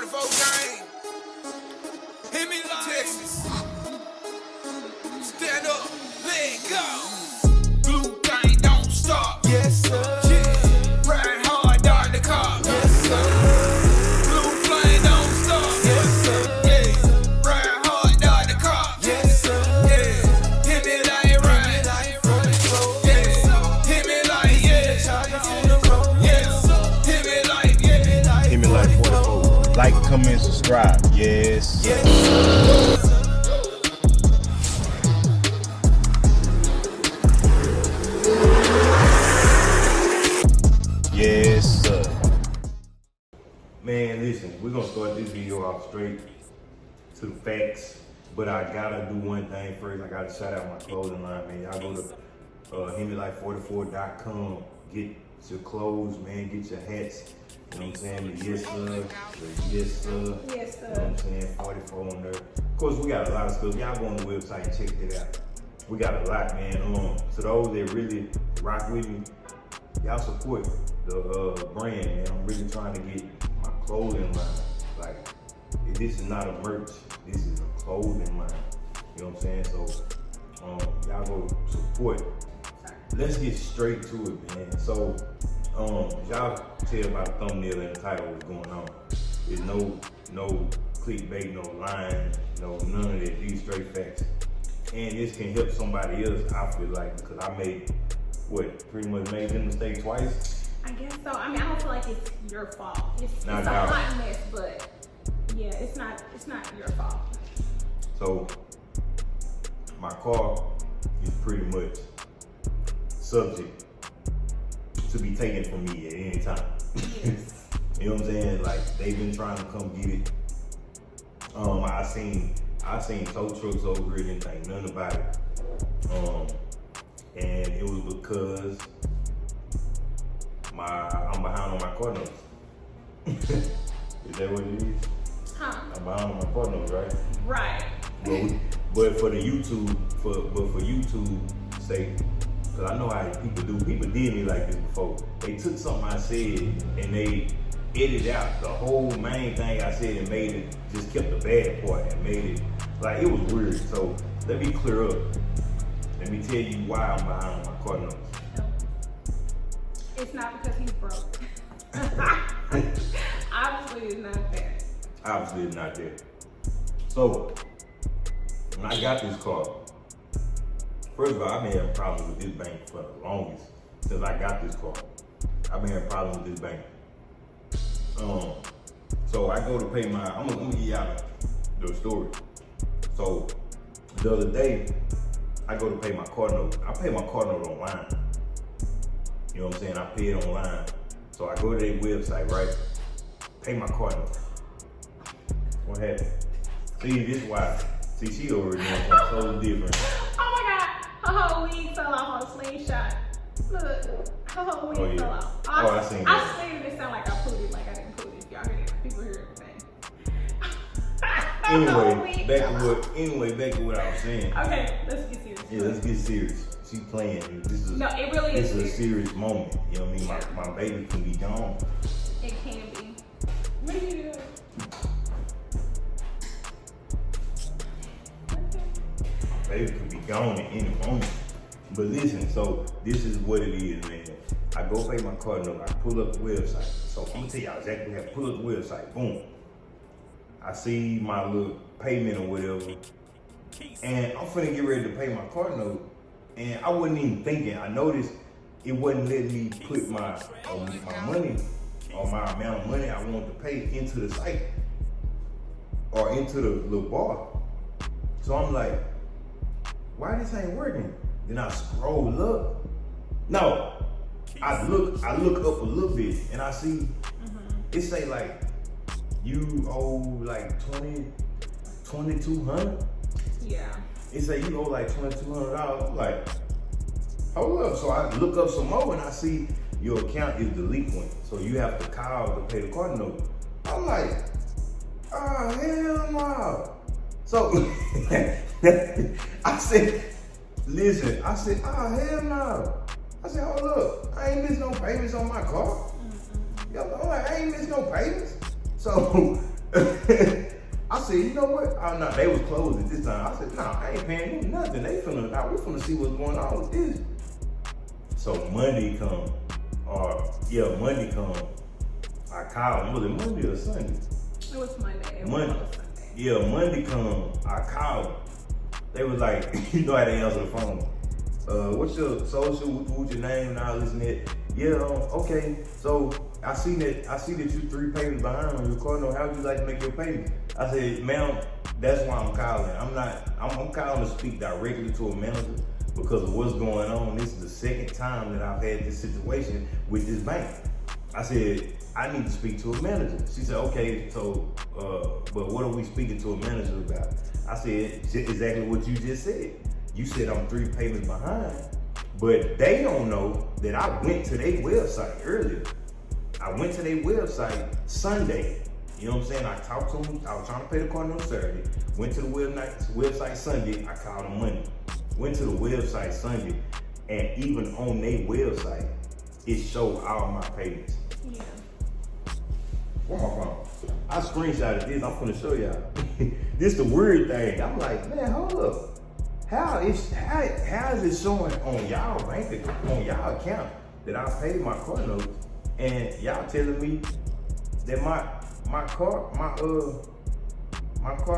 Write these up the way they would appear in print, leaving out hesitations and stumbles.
Hemi44 gang. Hemi Texas. Stand up, let go. Blue gang don't stop. Yes, sir. Yeah. Ride hard, dart the car. Yes, sir. Blue flame don't stop. Yes, sir. Yeah. Ride hard, dart the car. Yes, sir. Yeah. Hemi like ride. Yeah. Hemi like yeah. On the road. Yeah. Hemi like yeah. Hemi44. Like, comment, subscribe. Yes. Yes. Yes, sir. Man, listen, we're gonna start this video off straight to the facts, but I gotta do one thing first. I gotta shout out my clothing line, man. Y'all go to Hemiwife44.com, get your clothes, man, get your hats. You know what I'm saying? The yes sir, the yes sir. Yes, sir. You know what I'm saying? 44 on there. Of course, we got a lot of stuff. Y'all go on the website and check it out. We got a lot, man. To those that really rock with me, y'all support the brand, man. I'm really trying to get my clothing line. Like, this is not a merch. This is a clothing line. You know what I'm saying? So, y'all go support. Let's get straight to it, man. So, y'all tell by the thumbnail and the title what's going on. There's no clickbait, no line, none of that. These straight facts. And this can help somebody else, I feel like, because I pretty much made the mistake twice. I guess so. I mean, I don't feel like it's your fault. It's a doubt. hot mess, but yeah, it's not your fault. So my car is pretty much subject to be taken from me at any time. Yes. You know what I'm saying? Like, they've been trying to come get it. I seen tow trucks over here, didn't think nothing about it. And it was because I'm behind on my car notes. Is that what it is? Huh? I'm behind on my car notes, right? Right. But for the YouTube, for YouTube's sake, because I know how people do. People did me like this before. They took something I said and they edited out the whole main thing I said and made it, just kept the bad part and made it, like, it was weird. So let me clear up. Let me tell you why I'm behind on my car notes. It's not because he's broke. Obviously, it's not that. Obviously, it's not that. So, when I got this car, first of all, I've been having problems with this bank for the longest. Since I got this car, I've been having problems with this bank. So I go to pay I'm gonna give y'all the story. So, the other day, I go to pay my car note. I pay my car note online. You know what I'm saying? I pay it online. So I go to their website, right? Pay my car note. What happened? See, this is why. See, she already doing something so different. Oh my God, her whole wig fell off on a slingshot. Look, her whole wig fell off. I seen that. I swear it sound like I put it, like I didn't put it. Y'all heard it. People hear everything. Anyway, back to what I was saying. Okay, let's get serious. Yeah, let's get serious. She playing. No, it really is. This is a serious moment. You know what I mean? My baby can be gone. It can be. What are you doing? My baby can be gone at any moment. But listen, so this is what it is, man. I go pay my car note. I pull up the website. So I'm gonna tell y'all exactly how to pull up the website. Boom. I see my little payment or whatever, and I'm finna get ready to pay my car note, and I wasn't even thinking. I noticed it wasn't letting me put my money, or my amount of money I wanted to pay into the site, or into the little bar. So I'm like, why this ain't working? Then I scroll up. No, I look up a little bit, and I see it say like, you owe like $2,200. Yeah. It say you owe like $2,200. I'm like, hold up. So I look up some more and I see your account is delinquent. So you have to call to pay the car note. I'm like, oh, hell no. So I said, listen, oh, hell no. I said, hold up. I ain't missed no payments on my car. I'm like, I ain't missed no payments. So I said, you know what? Oh, no, they was closed at this time. I said, nah, I ain't paying them nothing. We finna see what's going on with this. So Monday come, I called them. Was it Monday or Sunday? It was Monday. It Monday. was Sunday. Yeah, Monday come, I called them. They was like, you know how they answer the phone. What's your social, what's your name and all this and that? Yeah, okay. So I see that you 3 payments behind on your car note. How would you like to make your payment? I said, ma'am, that's why I'm calling. I'm calling to speak directly to a manager because of what's going on. This is the second time that I've had this situation with this bank. I said, I need to speak to a manager. She said, okay, so, but what are we speaking to a manager about? I said, exactly what you just said. You said I'm 3 payments behind, but they don't know that I went to their website earlier. I went to their website Sunday. You know what I'm saying? I talked to them. I was trying to pay the car note Saturday. Went to the website Sunday. I called them Monday. Went to the website Sunday, and even on their website, it showed all my payments. Yeah. Where my phone? I screenshotted this. I'm gonna show y'all. This the weird thing. I'm like, man, hold up. How is it showing on y'all bank on y'all account that I paid my car notes, and y'all telling me that my car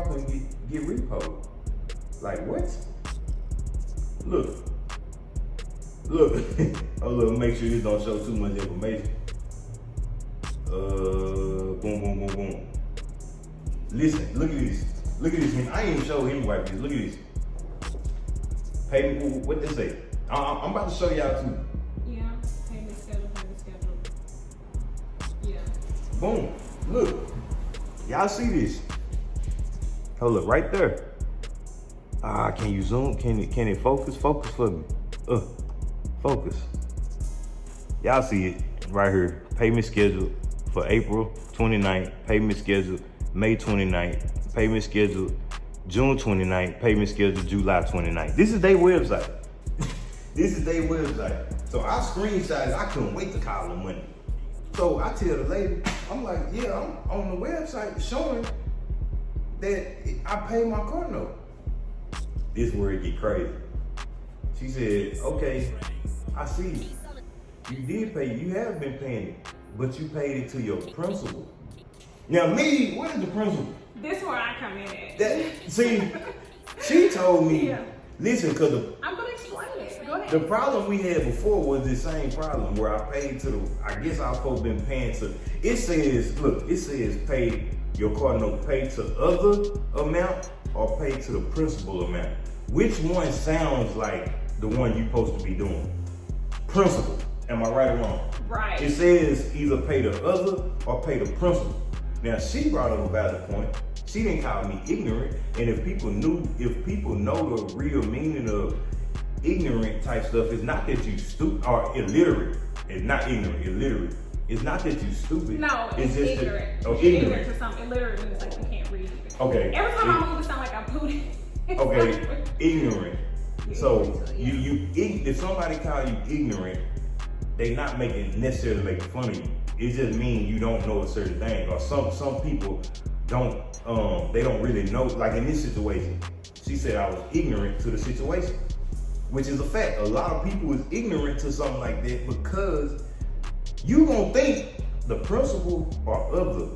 can get repoed? Like what? Look. Oh look, make sure this don't show too much information. Boom. Listen, look at this. Look at this. I ain't even show Hemiwife this. Look at this. Payment, what they say? I'm about to show y'all too. Yeah, payment schedule. Yeah. Boom. Look. Y'all see this? Hold up, right there. Can you zoom? Can it focus? Focus for me. Focus. Y'all see it right here. Payment schedule for April 29th. Payment schedule May 29th. Payment schedule June 29th, payment schedule July 29th. This is their website. So I screenshotted, I couldn't wait to call them Monday. So I tell the lady, I'm like, yeah, I'm on the website showing that I paid my car note. This is where it get crazy. She said, okay, I see you did pay, you have been paying it, but you paid it to your principal. Now me, what is the principal? This is where I come in at. See, she told me, listen, because I'm going to explain it. Go ahead. the problem we had before was the same problem where I paid to I guess I was supposed to been paying to, it says pay your car note, pay to other amount or pay to the principal amount. Which one sounds like the one you're supposed to be doing? Principal. Am I right or wrong? Right. It says either pay the other or pay the principal. Now she brought up a valid point. She didn't call me ignorant, and if people know the real meaning of ignorant type stuff, it's not that you stupid or illiterate. It's not ignorant, illiterate. It's not that you stupid. No, it's just ignorant. Ignorant to something. Illiterate means like you can't read. Okay. Every time I move, it sounds like I'm pooting. Okay, ignorant. So if somebody call you ignorant, they not necessarily making fun of you. It just means you don't know a certain thing, or some people don't they don't really know. Like in this situation, she said I was ignorant to the situation, which is a fact. A lot of people is ignorant to something like that because you gonna think the principal or other.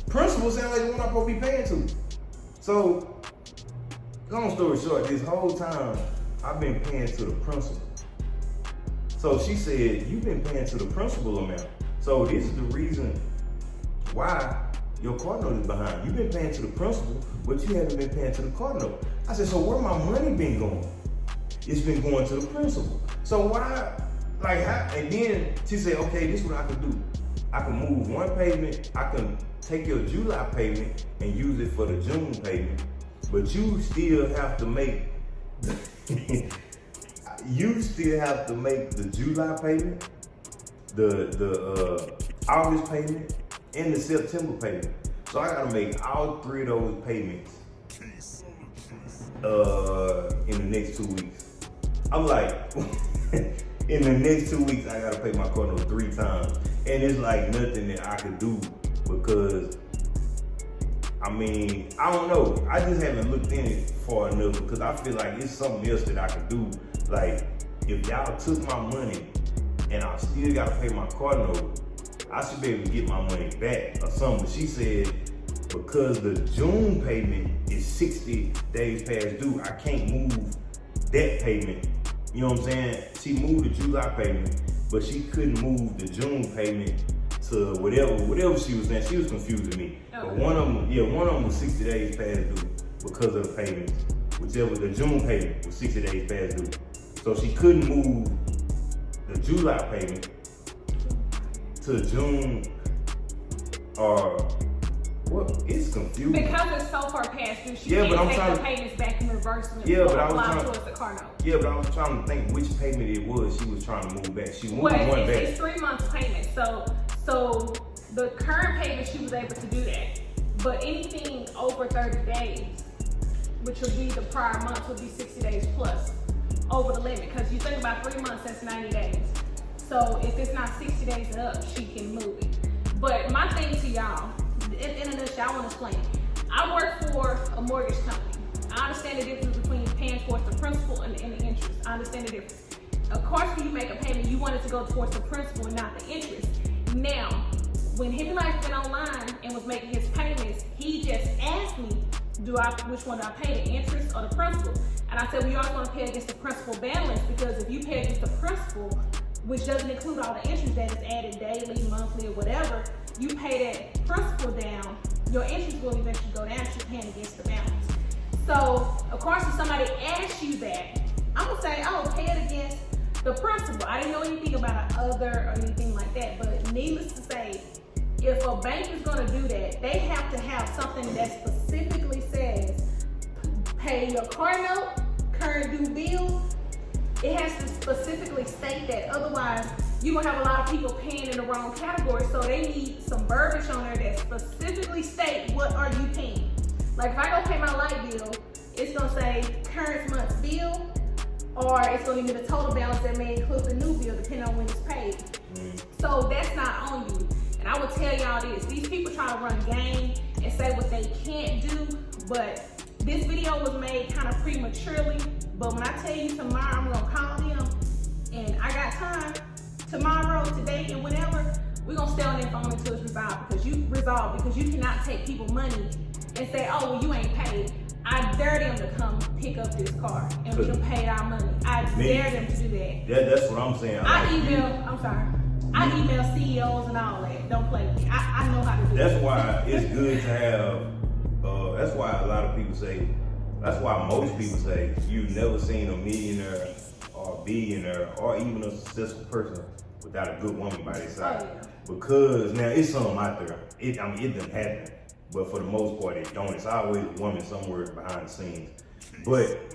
Principal sound like the one I'm supposed to be paying to. So, long story short, this whole time I've been paying to the principal. So she said, you've been paying to the principal amount. So this is the reason why your car note is behind. You've been paying to the principal, but you haven't been paying to the car note. I said, so where my money been going? It's been going to the principal. So why, like how? And then she said, okay, this is what I can do. I can move one payment. I can take your July payment and use it for the June payment, but you still have to make the July payment, the August payment, and the September payment. So I gotta make all 3 of those payments in the next 2 weeks. I'm like, in the next 2 weeks, I gotta pay my car note 3 times. And it's like nothing that I could do because I mean, I don't know. I just haven't looked in it far enough because I feel like it's something else that I can do. Like, if y'all took my money and I still gotta pay my car note, I should be able to get my money back or something. But she said because the June payment is 60 days past due, I can't move that payment. You know what I'm saying? She moved the July payment, but she couldn't move the June payment to whatever she was saying. She was confusing me. Okay. But one of them was 60 days past due because of the payments. Whichever, the June payment was 60 days past due. So she couldn't move the July payment to June or what? It's confusing. Because it's so far past due, she can't take the payments back in reverse and apply towards the car note. Yeah, but I was trying to think which payment it was she was trying to move back. She moved one back. It's 3 months payment. So the current payment, she was able to do that. But anything over 30 days, which would be the prior month, would be 60 days plus over the limit. Because you think about 3 months, that's 90 days. So if it's not 60 days and up, she can move it. But my thing to y'all, in a nutshell, I want to explain. I work for a mortgage company. I understand the difference between paying towards the principal and the interest. I understand the difference. Of course, when you make a payment, you want it to go towards the principal and not the interest. Now, when Hifonics went online and was making his payments, he just asked me, which one do I pay, the interest or the principal? And I said, well, you always want to pay against the principal balance, because if you pay against the principal, which doesn't include all the interest that is added daily, monthly, or whatever, you pay that principal down, your interest will eventually go down if you're paying against the balance. So, of course, if somebody asks you that, I'm gonna say, oh, pay it against the principal. I didn't know anything about an other or anything like that, but needless to say, if a bank is gonna do that, they have to have something that specifically says, pay your car note, current due bill. It has to specifically state that, otherwise you're gonna have a lot of people paying in the wrong category. So they need some verbiage on there that specifically state what are you paying. Like if I go pay my light bill, it's gonna say current month's bill, or it's gonna give me the total balance that may include the new bill depending on when it's paid. So that's not on you. And I will tell y'all this, these people try to run game and say what they can't do, but this video was made kind of prematurely. But when I tell you tomorrow, I'm gonna call them, and I got time tomorrow, today, and whenever, we're gonna stay on that phone until it's resolved, because you cannot take people money and say, oh, well, you ain't paid. I dare them to come pick up this car and we can pay our money. I dare them to do that. That's what I'm saying. I email CEOs and all that. Don't play with me. I know how to do That's why it's good to have, that's why a lot of people say, that's why most people say you've never seen a millionaire or a billionaire or even a successful person without a good woman by their side. Oh, yeah. Because now it's something out there. It doesn't happen, but for the most part it don't. It's always a woman somewhere behind the scenes. But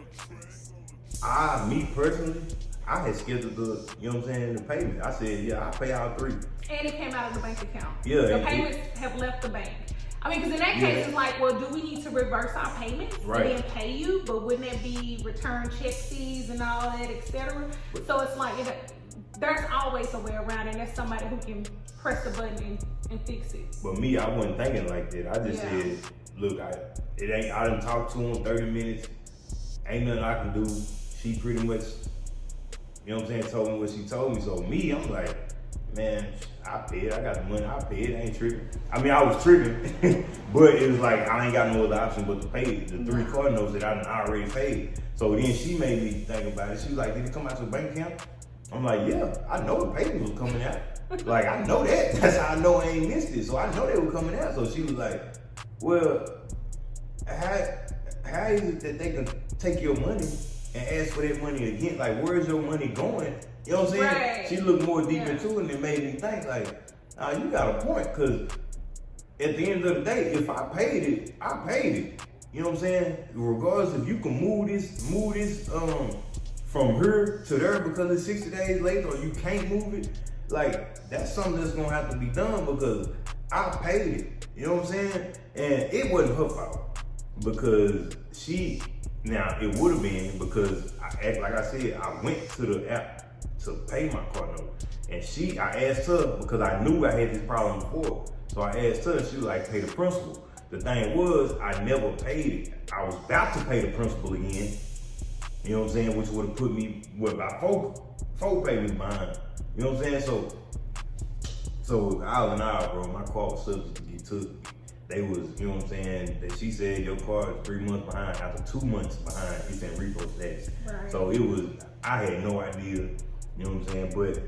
me personally, I had scheduled the, you know what I'm saying, the payment. I said, yeah, I'll pay all 3. And it came out of the bank account. Yeah. The payments have left the bank. I mean, because in that case, it's like, well, do we need to reverse our payments and then pay you? But wouldn't that be return check fees and all that, etc.? So it's like, there's always a way around it, and there's somebody who can press the button and fix it. But me, I wasn't thinking like that. I just said, look, I done talked to him 30 minutes. Ain't nothing I can do. She pretty much, you know what I'm saying, told me what she told me. So me, I'm like, man, I paid. I got the money. I paid. I ain't tripping. I mean, I was tripping, but it was like I ain't got no other option but to pay the 3 car notes that I already paid. So then she made me think about it. She was like, did it come out to the bank account? I'm like, yeah, I know the payments was coming out. Like, I know that. That's how I know I ain't missed it. So I know they were coming out. So she was like, well, how is it that they can take your money and ask for that money again? Like, where's your money going? You know what I'm saying? Right. She looked more deep into it and it made me think like, you got a point, because at the end of the day, if I paid it, I paid it. You know what I'm saying? Regardless if you can move this from here to there because it's 60 days later, or you can't move it, like that's something that's gonna have to be done, because I paid it. You know what I'm saying? And it wasn't her fault, because now it would have been, because like I said, I went to the app to pay my car note, and I asked her, because I knew I had this problem before, so I asked her, and she was like, pay the principal. the thing was, I never paid it. I was about to pay the principal again. You know what I'm saying? Which would have put me about four payments behind. You know what I'm saying? So all in all, bro, my car was subject to get took. They was, you know what I'm saying, that she said your car is 3 months behind. After 2 months behind, it's in repo status. Right. So it was, I had no idea, you know what I'm saying? But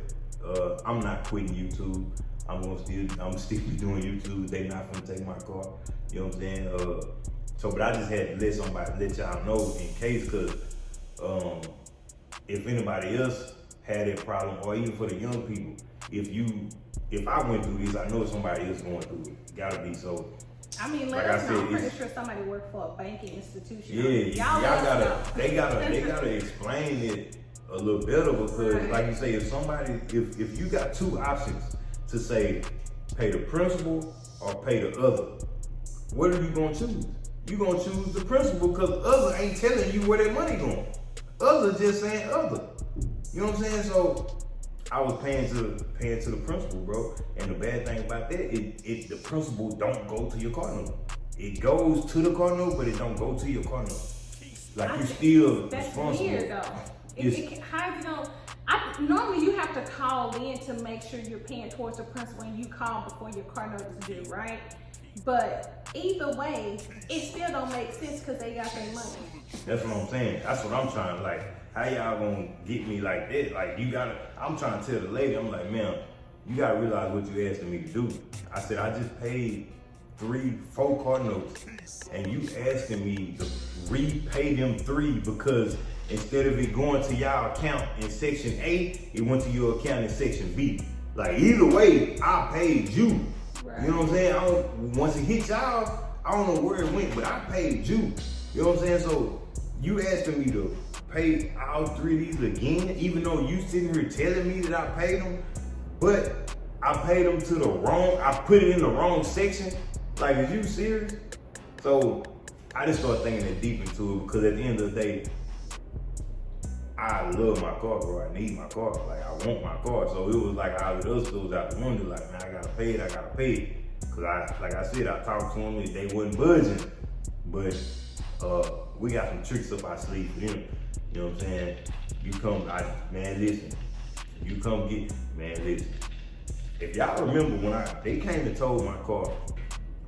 I'm not quitting YouTube. I'm still be doing YouTube. They not gonna take my car. You know what I'm saying? But I just had to let y'all know in case, cause if anybody else had that problem, or even for the young people, if I went through this, I know somebody else going through it. Gotta be so. I mean, let us know. I'm pretty sure somebody worked for a banking institution. Yeah, they gotta explain it a little better, because right. like you say, if you got two options to say pay the principal or pay the other, what are you gonna choose? You gonna choose the principal, because other ain't telling you where that money going. Other just saying other. You know what I'm saying? So I was paying to the principal, bro. And the bad thing about that, the principal don't go to your car note. It goes to the car note, but it don't go to your car note. Like you still that's responsible. Weird though. How is it going? Normally you have to call in to make sure you're paying towards the principal, and you call before your car note is due, right? But either way, it still don't make sense because they got their money. That's what I'm saying. That's what I'm trying to, like, how y'all gonna get me like that? Like, I'm trying to tell the lady, I'm like, ma'am, you gotta realize what you asking me to do. I said, I just paid 4 car notes, and you asking me to repay them 3 because instead of it going to y'all account in section A, it went to your account in section B. Like, either way, I paid you. Right. You know what I'm saying? Once it hit y'all, I don't know where it went, but I paid you. You know what I'm saying? So you asking me to pay all 3 of these again, even though you sitting here telling me that I paid them, but I paid them to the wrong, I put it in the wrong section. Like, is you serious? So I just started thinking that deep into it, because at the end of the day, I love my car, bro. I need my car. Like, I want my car. So it was like all of us goes out the window. Like, man, I gotta pay it. Cause like I said, I talked to them and they wasn't budging. But we got some tricks up our sleeve for them. You know what I'm saying? Listen. If y'all remember when they came and towed my car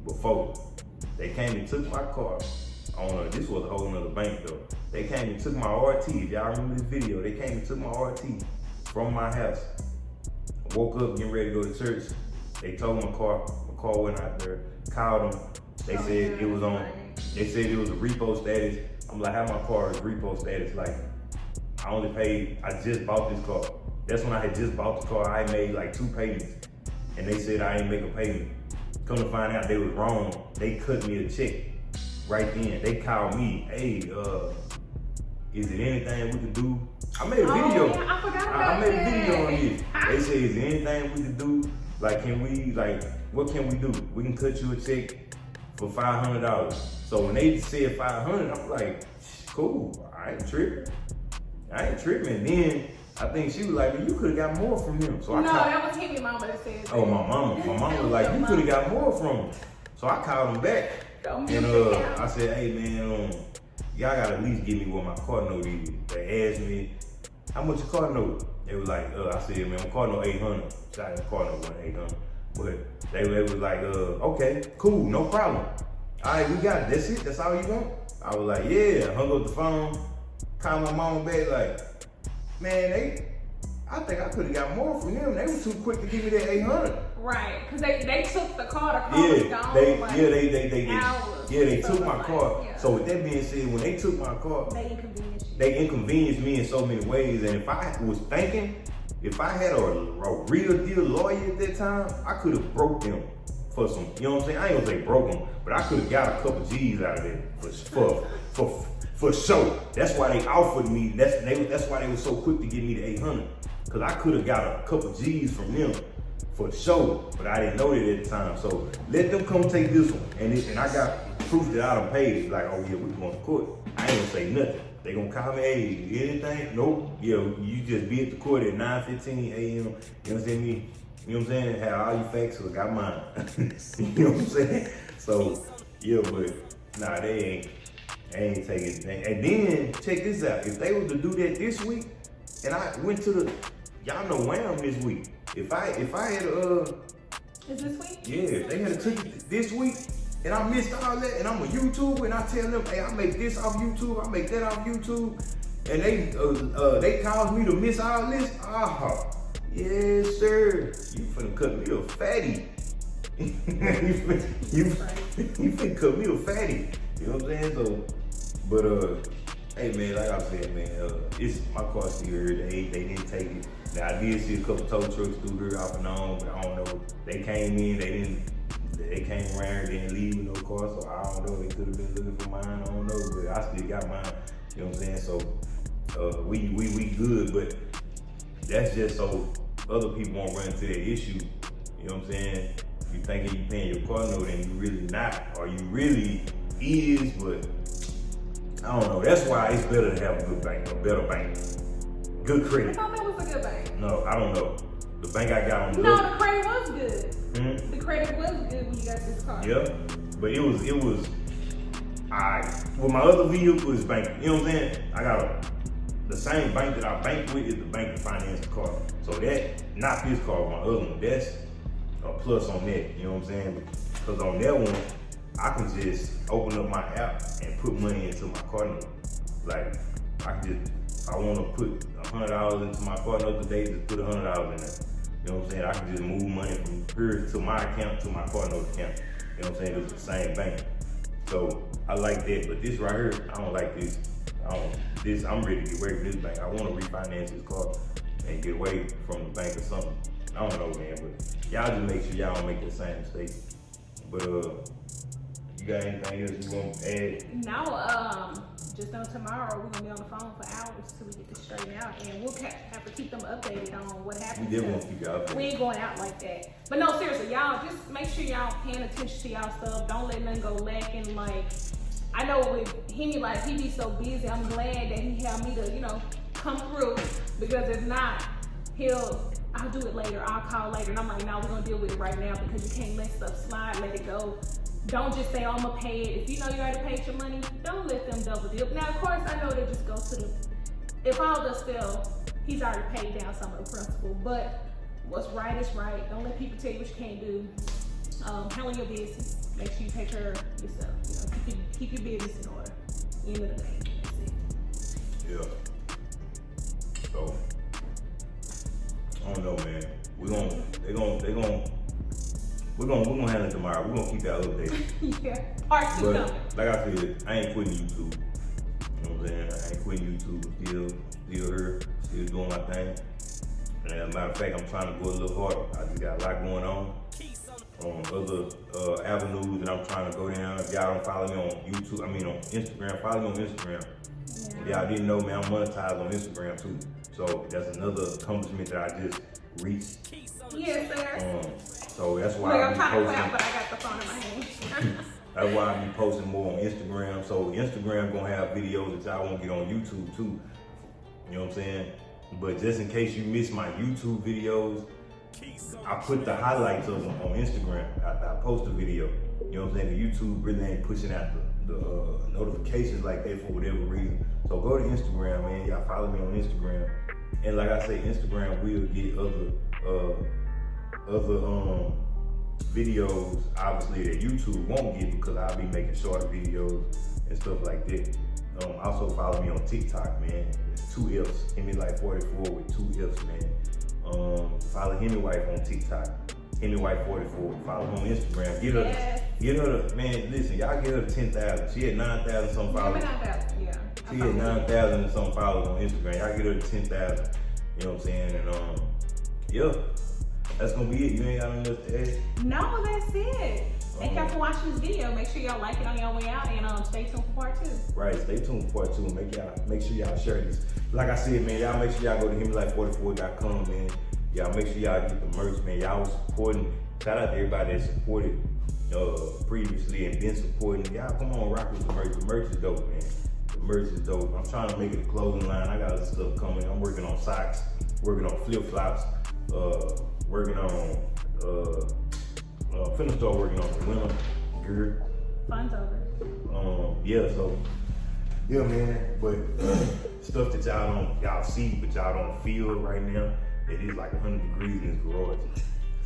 before, they came and took my car. This was a whole nother bank though. They came and took my RT. If y'all remember this video, they came and took my RT from my house. I woke up getting ready to go to church. They towed my car. My car went out there, called them. They said it was a repo status. I'm like, how my car is repo status? Like, I just bought this car. That's when I had just bought the car. I made like 2 payments. And they said I ain't make a payment. Come to find out they was wrong. They cut me a check right then. They called me, hey, is it anything we can do? I made a video. Yeah, I forgot about I made a video on this. They said, is there anything we can do? Like, what can we do? We can cut you a check for $500. So when they said $500, I'm like, cool, I ain't tripping. And then I think she was like, you could have got more from him. So that was Hemi mama that said that. Oh, my mama. My mama was like, you could have got more from him. So I called him back. And I said, hey man, y'all gotta at least give me what my car note is. They asked me, how much your car note? They was like, I said, man, my car note 800. Sorry, my car note wasn't 800. But they was like, okay, cool, no problem. All right, we got it. That's it? That's all you want? I was like, yeah. I hung up the phone, called my mama back, like, man, I think I could have got more from them. They were too quick to give me that 800. Right, because they took the car. The car was gone. They took my car. Yeah. So with that being said, when they took my car, they inconvenienced me in so many ways. And if I was thinking, if I had a real deal lawyer at that time, I could have broke them for some. You know what I'm saying? I ain't gonna say broke them, but I could have got a couple G's out of there for sure. That's why they offered me. That's why they were so quick to give me the 800, because I could have got a couple G's from them for sure, but I didn't know that at the time. So let them come take this one, and I got proof that I done paid. Like, oh yeah, we going to court. I ain't gonna say nothing. They gonna call me, hey, anything? Nope. Yeah, you just be at the court at 9:15 a.m. You understand me? You know what I'm saying? Have all your facts, so I got mine. You know what I'm saying? So Yeah, but nah, they ain't taking. And then check this out. If they were to do that this week, and I went to the, y'all know Wham this week. If I had Is this week? yeah, if they had a ticket this week, and I missed all that, and I'm on YouTube, and I tell them, hey, I make this off YouTube, I make that off YouTube, and they caused me to miss all this. Ah, yes, sir. You finna cut me a fatty. you finna cut me a fatty. You know what I'm saying? So, but hey man, like I said, man, it's my car still here. They didn't take it. Now I did see a couple tow trucks through here off and on, but I don't know. They came in, they came around, they didn't leave with no car, so I don't know. They could have been looking for mine, I don't know, but I still got mine. You know what I'm saying? So we good, but that's just so other people won't run into that issue. You know what I'm saying? You thinking you paying your car note and you really not, or you really is, but I don't know. That's why it's better to have a good bank, a better bank. Good credit. I thought that was a good bank. No, I don't know. The bank I got on the No, the credit was good. Mm-hmm. The credit was good when you got this car. Yeah, but it was alright. Well, my other vehicle is banking. You know what I'm saying? I got the same bank that I bank with is the bank that finance the car. So that, not this car, my other one, that's a plus on that. You know what I'm saying? Because on that one, I can just open up my app and put money into my car note. Like, I can just, if I want to put $100 into my car note today, just put $100 in there. You know what I'm saying? I can just move money from here to my account to my car note account. You know what I'm saying? It's the same bank. So I like that, but this right here, I don't like this. I'm ready to get away from this bank. I want to refinance this car and get away from the bank or something. I don't know, man, but y'all just make sure y'all don't make the same mistake. But you got anything else you want to add? No, just know tomorrow we're gonna be on the phone for hours till we get this straightened out, and we'll have to keep them updated on what happens. We did want to keep y'all updated. We ain't going out like that. But no, seriously, y'all just make sure y'all paying attention to y'all stuff. Don't let nothing go lacking. Like, I know with Hemi, like, he be so busy. I'm glad that he helped me to, come through, because if not, I'll do it later, I'll call later. And I'm like, no, we're gonna deal with it right now, because you can't let stuff slide, let it go. Don't just say, oh, I'm gonna pay it. If you know you already paid your money, don't let them double dip. Now, of course, I know they just go to if all does fail, he's already paid down some of the principal, but what's right is right. Don't let people tell you what you can't do. Handle your business. Make sure you take care of yourself. Keep your business in order. End of the day, that's it. Yeah. So, I don't know, man. We're gonna handle it tomorrow. We're gonna keep that updated. Yeah. Part 2 but, coming. like I said, I ain't quitting YouTube. You know what I'm saying? I ain't quitting YouTube. Still here, still doing my thing. And as a matter of fact, I'm trying to go a little harder. I just got a lot going on other avenues that I'm trying to go down. If y'all don't follow me on YouTube, on Instagram, follow me on Instagram. Yeah. If y'all didn't know, man, I'm monetized on Instagram too. So that's another accomplishment that I just reached. Yes, sir. So that's why I'm trying to clap, but I got the phone in my hand. That's why I be posting more on Instagram. So Instagram gonna have videos that y'all won't get on YouTube too. You know what I'm saying? But just in case you miss my YouTube videos, I put the highlights of them on Instagram after I post a video. You know what I'm saying? The YouTube really ain't pushing out the notifications like that for whatever reason. So go to Instagram, man. Y'all follow me on Instagram. And like I say, Instagram will get other videos, obviously, that YouTube won't get, because I'll be making shorter videos and stuff like that. Also follow me on TikTok, man. It's 2 F's, Hemiwife44 with 2 F's, man. Follow Hemiwife on TikTok, Hemiwife44. Follow her on Instagram. Get her to, man, listen, y'all get her to 10,000. She had 9,000 some followers. 9,000, yeah. She had 9,000 and some followers on Instagram. Y'all get her to 10,000. You know what I'm saying? And yeah, that's gonna be it. You ain't got nothing else to add? No, that's it. Thank y'all for watching this video. Make sure y'all like it on your way out, and stay tuned for part 2. Right, stay tuned for part 2. Make sure y'all share this. Like I said, man, y'all make sure y'all go to Hemiwife44.com, man. Y'all make sure y'all get the merch, man. Y'all was supporting. Shout out to everybody that supported previously and been supporting. Y'all come on, rock with the merch. The merch is dope, man. The merch is dope. I'm trying to make it a clothing line. I got other stuff coming. I'm working on socks, working on flip-flops, working on finna start working on the winter gear. Fun's over. Yeah, so yeah, man. But stuff that y'all see, but y'all don't feel right now. It is like 100 degrees in this garage.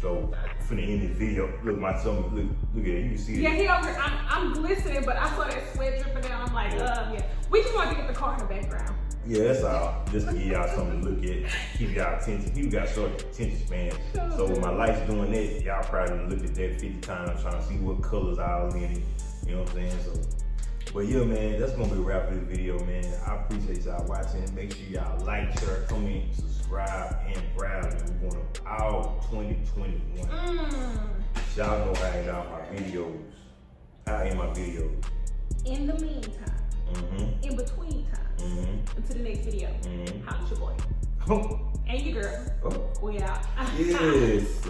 So finna end this video. Look, my son, look at it. You can see it. Yeah, he over. I'm glistening, but I saw that sweat dripping down. I'm like, yeah. We just wanted to get the car in the background. Yeah, that's all. Just to give y'all something to look at, keep y'all attention. People got short attention span. So when my lights doing that, y'all probably looked at that 50 times trying to see what colors all in it. You know what I'm saying? So, but yeah, man, that's gonna be a wrap for this video, man. I appreciate y'all watching. Make sure y'all like, share, comment, subscribe, and browse. And we're going out 2021. Y'all know how I end out my videos. How I end my videos. In the meantime, in between time, until the next video, how's your boy? And your girl. We out. Yes.